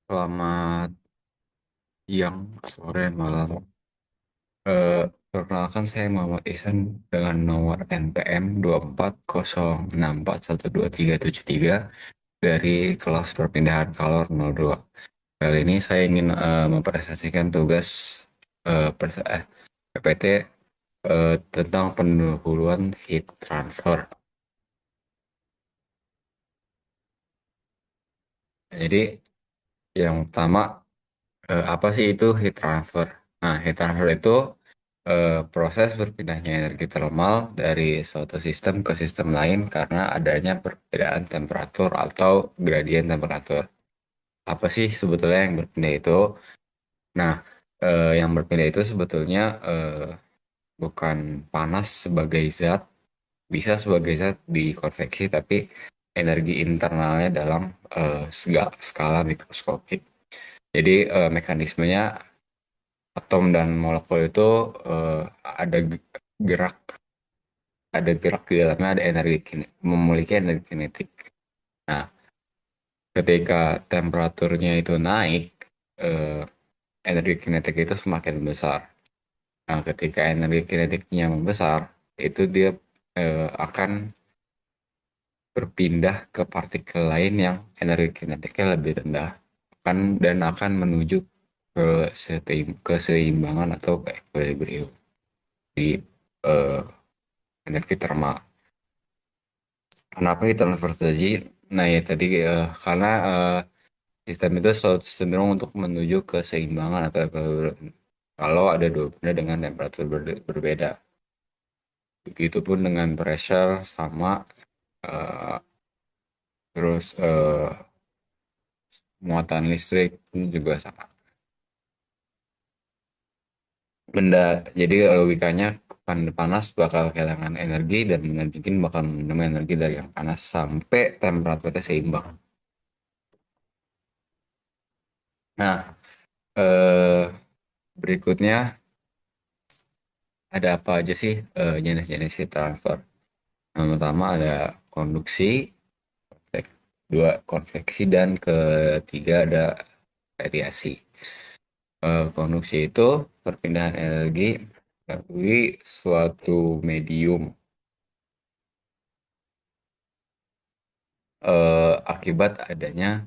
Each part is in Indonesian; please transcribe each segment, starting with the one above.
Selamat siang, sore, malam. Eh, Perkenalkan saya Muhammad Ihsan dengan nomor NPM 2406412373 dari kelas perpindahan Kalor 02. Kali ini saya ingin mempresentasikan tugas PPT tentang pendahuluan heat transfer. Jadi yang pertama, apa sih itu heat transfer? Nah, heat transfer itu proses berpindahnya energi termal dari suatu sistem ke sistem lain karena adanya perbedaan temperatur atau gradien temperatur. Apa sih sebetulnya yang berpindah itu? Nah, yang berpindah itu sebetulnya bukan panas sebagai zat, bisa sebagai zat di konveksi, tapi energi internalnya dalam skala mikroskopik. Jadi mekanismenya atom dan molekul itu eh, ada gerak, di dalamnya, ada energi memiliki energi kinetik. Nah, ketika temperaturnya itu naik, eh, energi kinetik itu semakin besar. Nah, ketika energi kinetiknya membesar, itu dia akan berpindah ke partikel lain yang energi kinetiknya lebih rendah, kan, dan akan menuju ke keseimbangan atau ke equilibrium di eh, energi termal. Kenapa itu transfer terjadi? Nah ya tadi karena sistem itu selalu cenderung untuk menuju keseimbangan atau kalau ada dua benda dengan temperatur berbeda. Begitupun dengan pressure sama eh, terus muatan listrik ini juga sama. Benda jadi logikanya benda panas bakal kehilangan energi dan benda dingin bakal menerima energi dari yang panas sampai temperaturnya seimbang. Nah, eh, berikutnya ada apa aja sih jenis-jenis heat transfer? Yang pertama ada konduksi, dua konveksi, dan ketiga ada radiasi. Konduksi itu perpindahan energi melalui suatu medium akibat adanya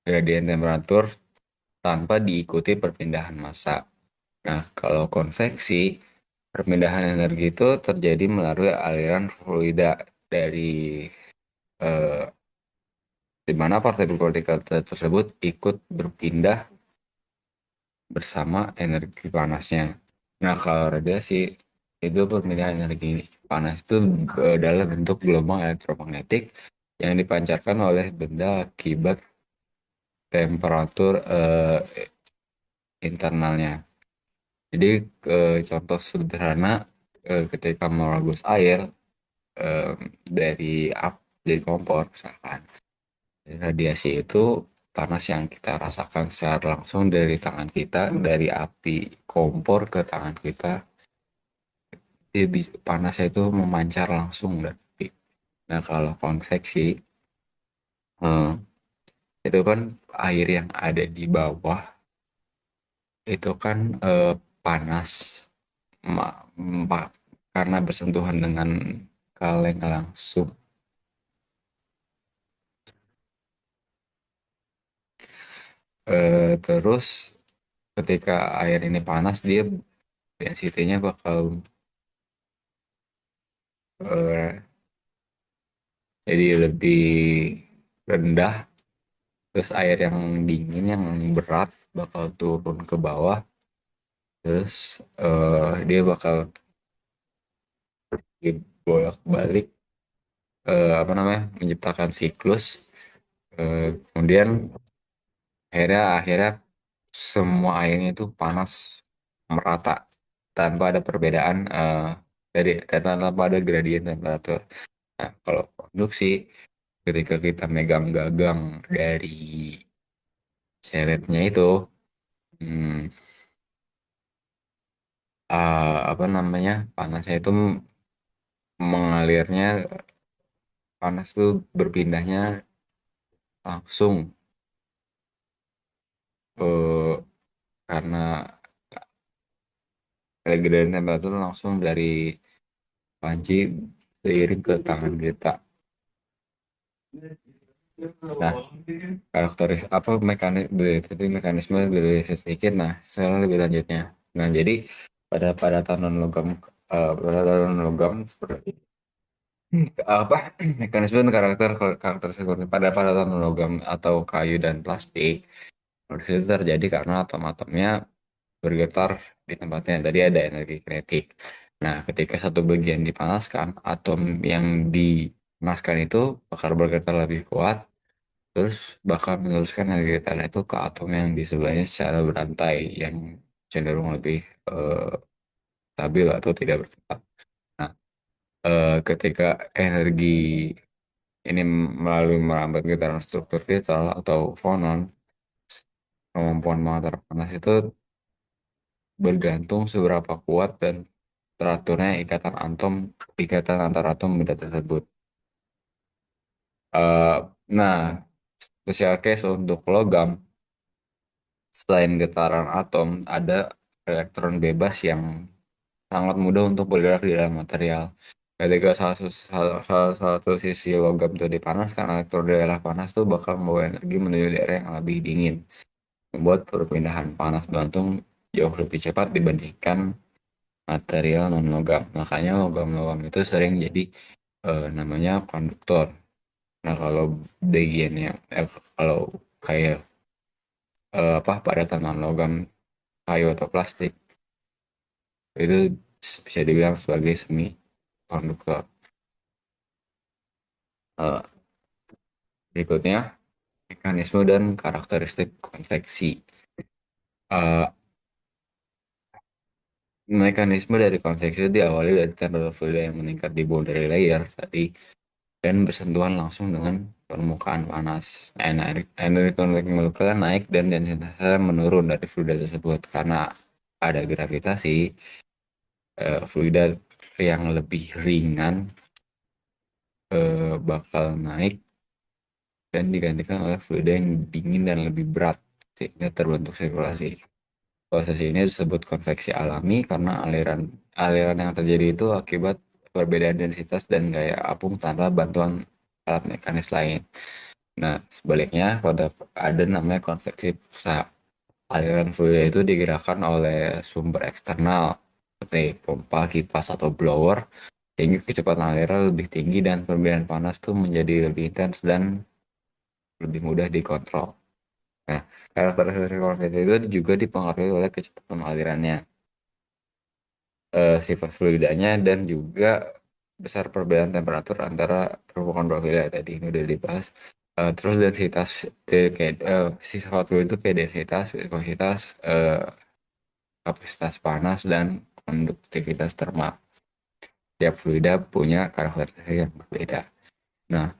gradien temperatur tanpa diikuti perpindahan massa. Nah, kalau konveksi, perpindahan energi itu terjadi melalui aliran fluida dari eh, di mana partikel-partikel tersebut ikut berpindah bersama energi panasnya. Nah, kalau radiasi itu perpindahan energi panas itu dalam bentuk gelombang elektromagnetik yang dipancarkan oleh benda akibat temperatur internalnya. Jadi, contoh sederhana, ketika merebus air eh, dari dari kompor misalkan, radiasi itu panas yang kita rasakan secara langsung dari tangan kita, dari api kompor ke tangan kita, panasnya itu memancar langsung dari api. Nah, kalau konveksi, eh, itu kan air yang ada di bawah itu kan panas ma- karena bersentuhan dengan kaleng langsung. Terus ketika air ini panas, dia density-nya bakal eh, jadi lebih rendah. Terus air yang dingin yang berat bakal turun ke bawah. Terus dia bakal bolak-balik, apa namanya, menciptakan siklus. Kemudian akhirnya semua airnya itu panas merata tanpa ada perbedaan tanpa ada gradien temperatur. Nah, kalau konduksi, ketika kita megang gagang dari seletnya itu, hmm, apa namanya, panasnya itu mengalirnya panas tuh berpindahnya langsung eh, karena perbedaan temperatur langsung dari panci seiring ke tangan kita. Nah, karakteris apa mekanisme dari sedikit. Nah, sekarang lebih lanjutnya. Nah, jadi pada tatanan logam pada tatanan logam seperti apa mekanisme dan karakter seperti pada tatanan logam atau kayu dan plastik. Proses itu terjadi karena atom-atomnya bergetar di tempatnya. Tadi ada energi kinetik. Nah, ketika satu bagian dipanaskan, atom yang dipanaskan itu bakal bergetar lebih kuat, terus bakal meneruskan energi getar itu ke atom yang di sebelahnya secara berantai, yang cenderung lebih eh, stabil atau tidak bergetar. Nah, ketika energi ini melalui merambat getaran struktur kristal atau fonon, kemampuan mengantar panas itu bergantung seberapa kuat dan teraturnya ikatan antar atom benda tersebut. Eh, nah, special case untuk logam, selain getaran atom, ada elektron bebas yang sangat mudah untuk bergerak di dalam material. Ketika salah satu sisi logam itu dipanaskan, elektron di daerah panas itu bakal membawa energi menuju daerah yang lebih dingin, membuat perpindahan panas gantung jauh lebih cepat dibandingkan material non logam. Makanya logam-logam itu sering jadi namanya konduktor. Nah, kalau bagiannya kalau kayak apa pada tanah logam, kayu atau plastik itu bisa dibilang sebagai semi konduktor. Eh, Berikutnya mekanisme dan karakteristik konveksi. Eh, Mekanisme dari konveksi itu diawali dari temperatur fluida yang meningkat di boundary layer tadi dan bersentuhan langsung dengan permukaan panas. Nah, energi konveksi molekuler naik dan densitasnya menurun dari fluida tersebut karena ada gravitasi. Fluida yang lebih ringan bakal naik dan digantikan oleh fluida yang dingin dan lebih berat sehingga terbentuk sirkulasi. Proses ini disebut konveksi alami karena aliran aliran yang terjadi itu akibat perbedaan densitas dan gaya apung tanpa bantuan alat mekanis lain. Nah, sebaliknya pada ada namanya konveksi paksa. Aliran fluida itu digerakkan oleh sumber eksternal seperti pompa, kipas, atau blower sehingga kecepatan aliran lebih tinggi dan perbedaan panas tuh menjadi lebih intens dan lebih mudah dikontrol. Nah, karakteristik konveksi itu juga dipengaruhi oleh kecepatan alirannya, sifat fluidanya, dan juga besar perbedaan temperatur antara permukaan profilnya tadi ini udah dibahas. Terus densitas kayak sifat fluid itu kayak densitas, viskositas, kapasitas panas, dan konduktivitas termal. Tiap fluida punya karakteristik yang berbeda. Nah,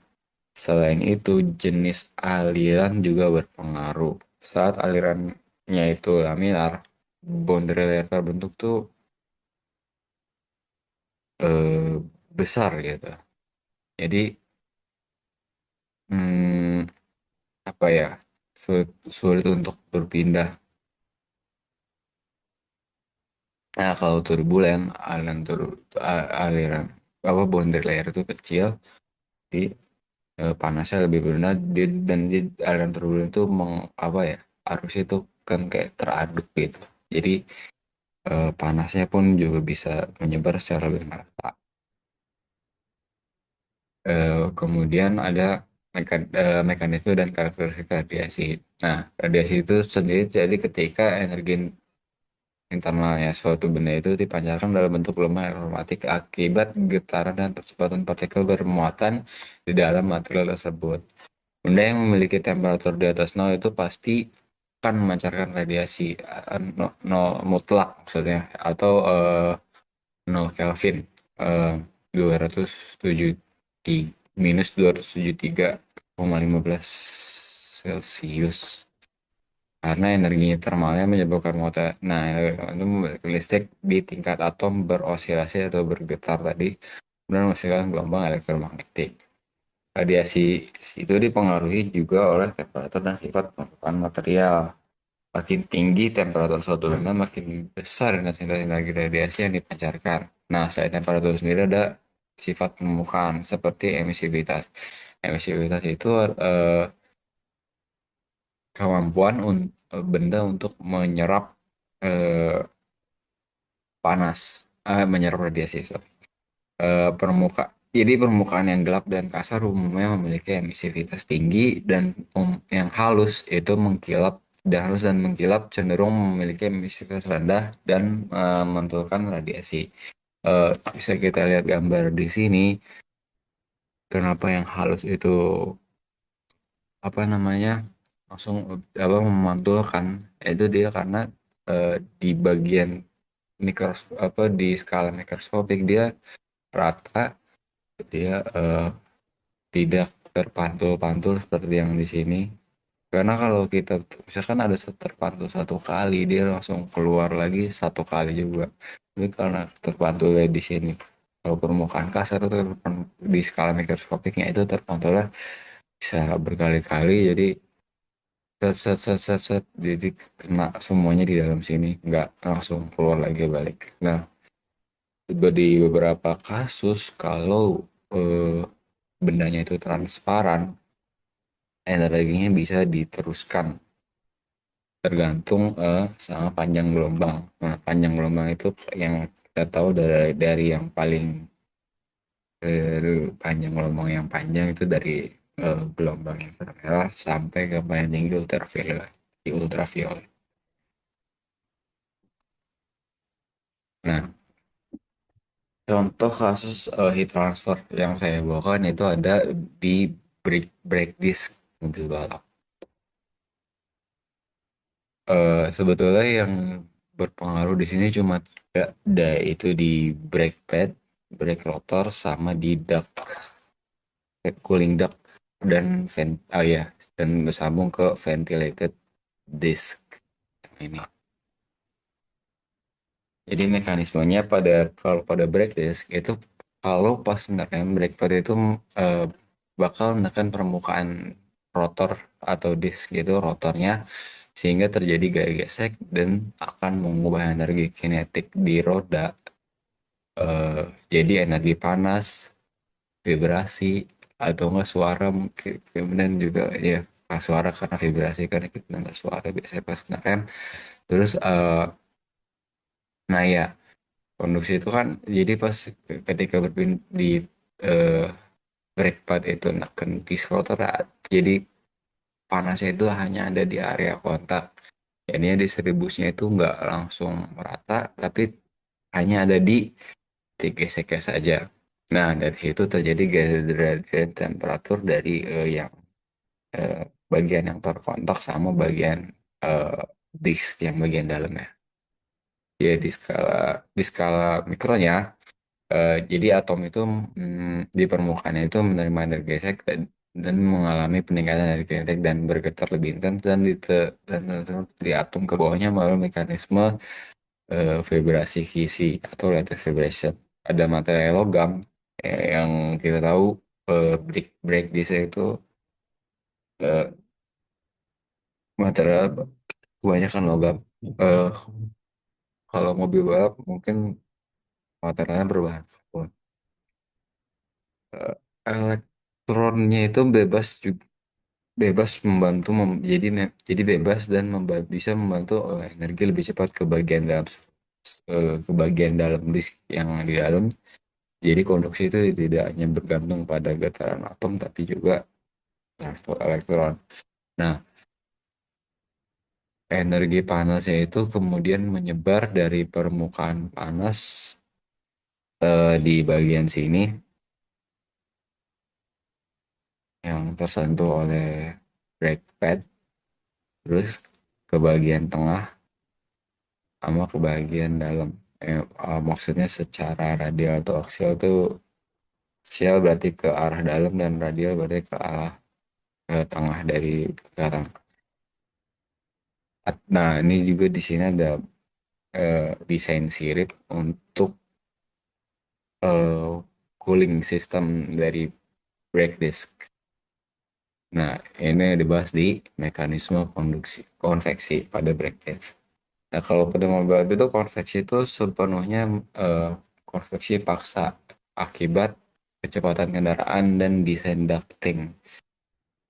selain itu, jenis aliran juga berpengaruh. Saat alirannya itu laminar, boundary layer terbentuk tuh eh, besar gitu. Jadi, hmm, apa ya, sulit, sulit untuk berpindah. Nah, kalau turbulen, aliran apa boundary layer itu kecil, di panasnya lebih rendah dan di aliran turbulen itu apa ya, arus itu kan kayak teraduk gitu. Jadi panasnya pun juga bisa menyebar secara lebih merata. Kemudian ada mekanisme dan karakteristik radiasi. Nah, radiasi itu sendiri jadi ketika energi internalnya suatu benda itu dipancarkan dalam bentuk gelombang elektromagnetik akibat getaran dan percepatan partikel bermuatan di dalam material tersebut. Benda yang memiliki temperatur di atas nol itu pasti akan memancarkan radiasi mutlak maksudnya, atau 0 Kelvin, eh, 207 minus 273,15 Celcius, karena energinya termalnya menyebabkan muatan. Nah, itu memiliki listrik di tingkat atom berosilasi atau bergetar tadi dan menghasilkan gelombang elektromagnetik. Radiasi itu dipengaruhi juga oleh temperatur dan sifat permukaan material. Makin tinggi temperatur suatu benda, makin besar intensitas energi radiasi yang dipancarkan. Nah, selain temperatur sendiri ada sifat permukaan seperti emisivitas. Emisivitas itu kemampuan benda untuk menyerap eh, panas, menyerap radiasi. Sorry. Jadi permukaan yang gelap dan kasar umumnya memiliki emisivitas tinggi dan yang halus itu mengkilap dan halus dan mengkilap cenderung memiliki emisivitas rendah dan memantulkan radiasi. Bisa kita lihat gambar di sini. Kenapa yang halus itu apa namanya langsung apa memantulkan? Itu dia karena eh, di bagian mikroskop apa di skala mikroskopik dia rata, dia tidak terpantul-pantul seperti yang di sini. Karena kalau kita misalkan ada terpantul satu kali, dia langsung keluar lagi satu kali juga. Tapi karena terpantulnya di sini, kalau permukaan kasar itu di skala mikroskopiknya itu terpantulnya bisa berkali-kali, jadi set set set set set, jadi kena semuanya di dalam sini, nggak langsung keluar lagi balik. Nah, di beberapa kasus kalau bendanya itu transparan, energinya bisa diteruskan tergantung sama panjang gelombang. Nah, panjang gelombang itu yang kita tahu dari yang paling panjang gelombang yang panjang itu dari gelombang inframerah sampai ke paling tinggi ultraviolet. Di ultraviolet. Nah, contoh kasus heat transfer yang saya bawakan itu ada di brake disc mobil balap. Sebetulnya yang berpengaruh di sini cuma tiga, itu di brake pad, brake rotor, sama di duct, cooling duct dan ya, dan bersambung ke ventilated disc ini. Jadi mekanismenya kalau pada brake disc itu kalau pas menekan brake pad itu eh, bakal menekan permukaan rotor atau disk gitu rotornya sehingga terjadi gaya gesek dan akan mengubah energi kinetik di roda eh, jadi energi panas, vibrasi atau enggak suara mungkin kemudian juga ya suara karena vibrasi karena kita dengar suara biasanya pas ngerem terus nah ya konduksi itu kan jadi pas ketika berpindah di eh, brake pad itu neken di rotor jadi panasnya itu hanya ada di area kontak. Jadi distribusinya itu nggak langsung merata, tapi hanya ada di titik geseknya saja. Nah, dari situ terjadi gradient temperatur dari yang eh, bagian yang terkontak sama bagian eh, disk yang bagian dalamnya. Ya, di skala mikronya, jadi atom itu di permukaannya itu menerima energi gesek dan mengalami peningkatan energi kinetik dan bergetar lebih intens dan di atom ke bawahnya melalui mekanisme vibrasi kisi atau lattice vibration. Ada material logam yang kita tahu break break di situ itu eh, material kebanyakan logam. Eh, Kalau mobil balap mungkin materialnya berbahan karbon. Eh, Elektronnya itu bebas membantu jadi bebas dan bisa membantu energi lebih cepat ke bagian dalam disk yang di dalam. Jadi konduksi itu tidak hanya bergantung pada getaran atom tapi juga transport elektron. Nah, energi panasnya itu kemudian menyebar dari permukaan panas di bagian sini yang tersentuh oleh brake pad, terus ke bagian tengah sama ke bagian dalam. Maksudnya secara radial atau aksial itu aksial berarti ke arah dalam dan radial berarti ke arah tengah dari sekarang. Nah, ini juga di sini ada desain sirip untuk eh, cooling system dari brake disc. Nah, ini dibahas di mekanisme konveksi pada brake disc. Nah, kalau pada mobil itu konveksi itu sepenuhnya eh, konveksi paksa akibat kecepatan kendaraan dan desain ducting.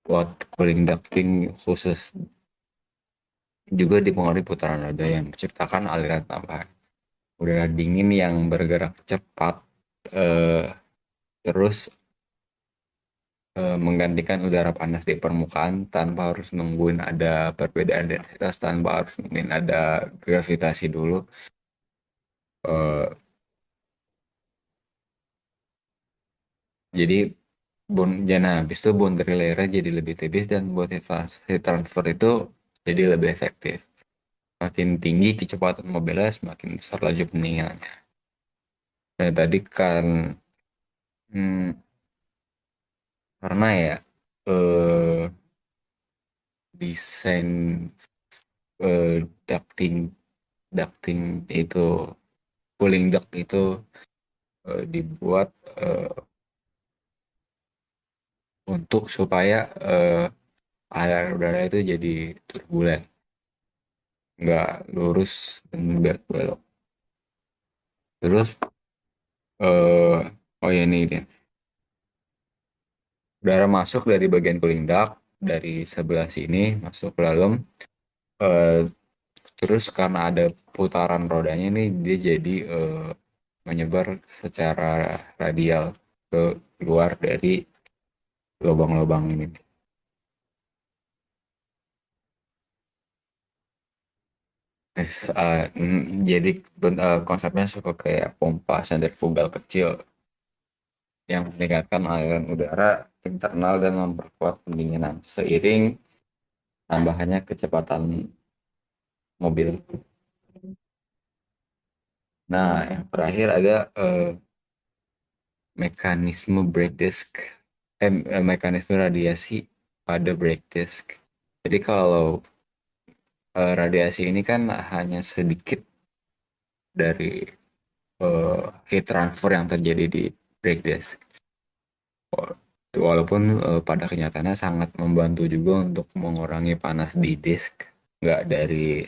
Buat cooling ducting khusus juga dipengaruhi putaran roda yang menciptakan aliran tambahan. Udara dingin yang bergerak cepat eh, terus menggantikan udara panas di permukaan tanpa harus nungguin ada perbedaan densitas, tanpa harus nungguin ada gravitasi dulu. Eh, jadi ya nah, habis itu boundary layer jadi lebih tipis dan buat heat transfer itu jadi lebih efektif. Makin tinggi kecepatan mobilnya, semakin besar laju pendinginannya. Nah, tadi kan hmm, karena ya eh, desain ducting ducting itu cooling duct itu dibuat eh, untuk supaya air udara itu jadi turbulen, nggak lurus dan belok. Terus oh ya ini dia. Udara masuk dari bagian cooling duct dari sebelah sini masuk ke dalam. eh, Terus karena ada putaran rodanya nih dia jadi menyebar secara radial ke luar dari lubang-lubang ini. Jadi konsepnya seperti kayak pompa sentrifugal kecil yang meningkatkan aliran udara internal dan memperkuat pendinginan seiring tambahannya kecepatan mobil. Nah, yang terakhir ada mekanisme brake disc, mekanisme radiasi pada brake disc. Jadi kalau radiasi ini kan hanya sedikit dari eh, heat transfer yang terjadi di brake disc. Walaupun pada kenyataannya sangat membantu juga untuk mengurangi panas di disk, nggak dari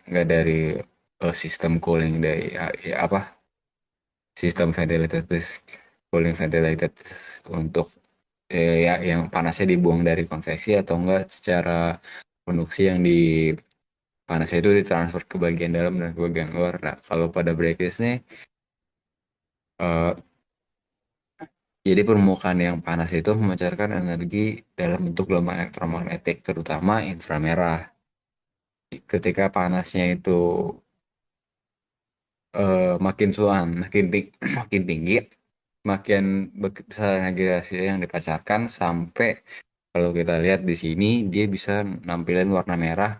nggak dari sistem cooling dari ya apa sistem ventilated disk, cooling ventilated untuk ya yang panasnya dibuang dari konveksi atau enggak secara konduksi yang di panasnya itu ditransfer ke bagian dalam dan ke bagian luar. Nah, kalau pada breakers nih eh, jadi permukaan yang panas itu memancarkan energi dalam bentuk gelombang elektromagnetik, terutama inframerah. Ketika panasnya itu makin tinggi, makin besar energi rahasia yang dipancarkan sampai kalau kita lihat di sini dia bisa nampilin warna merah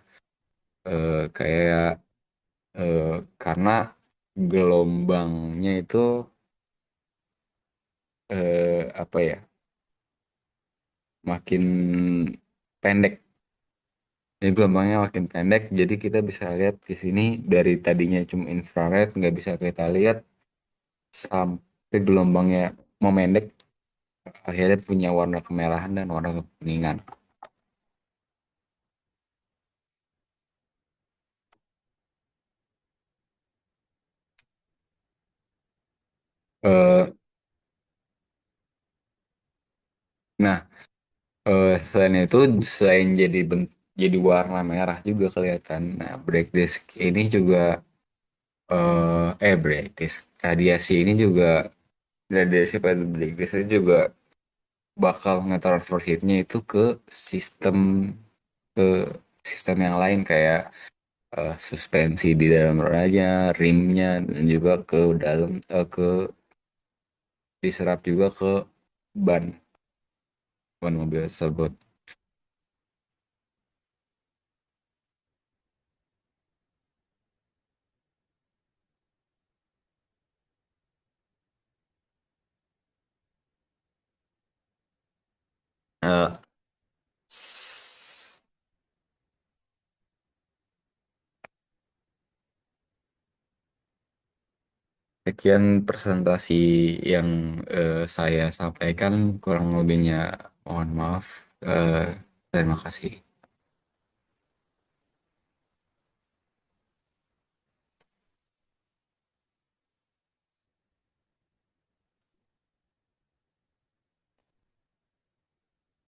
kayak eh, karena gelombangnya itu apa ya makin pendek. Jadi gelombangnya makin pendek, jadi kita bisa lihat di sini dari tadinya cuma infrared nggak bisa kita lihat sampai gelombangnya memendek, akhirnya punya warna kemerahan dan warna kekuningan. Eh, nah, selain itu, selain jadi warna merah juga kelihatan. Nah, break disk ini juga break disk radiasi ini juga radiasi pada break disk ini juga bakal nge-transfer heatnya itu sistem ke sistem yang lain kayak suspensi di dalam rodanya, rimnya, dan juga ke dalam diserap juga ke ban ban mobil tersebut. Eh, s- Sekian presentasi yang saya sampaikan, kurang lebihnya mohon maaf. Eh, Terima kasih.